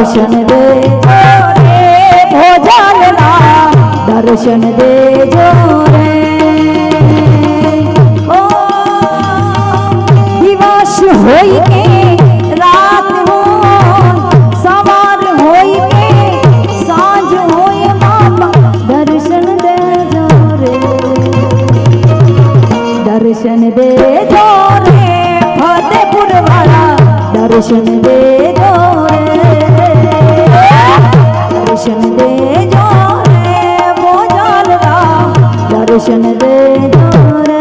दर्शन दे भोजनला दर्शन दे जो रे ओ दिवस होई के रात हो सवार होई के सांझ होई बाबा दर्शन दे जो रे दर्शन दे जो रे फतेहपुर वाला दर्शन दे जो रे दर्शन दे जो रे भोजनला दर्शन दे जो रे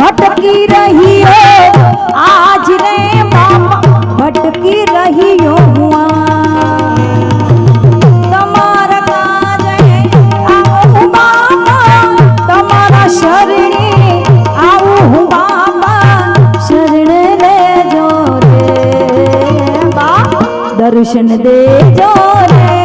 भटकी रही हो आज रे बाबा भटकी रही हो हुआ तमारा काज है आओ बाबा तमारा शरणे आओ बाबा शरण ले जो रे बा दर्शन दे जो रे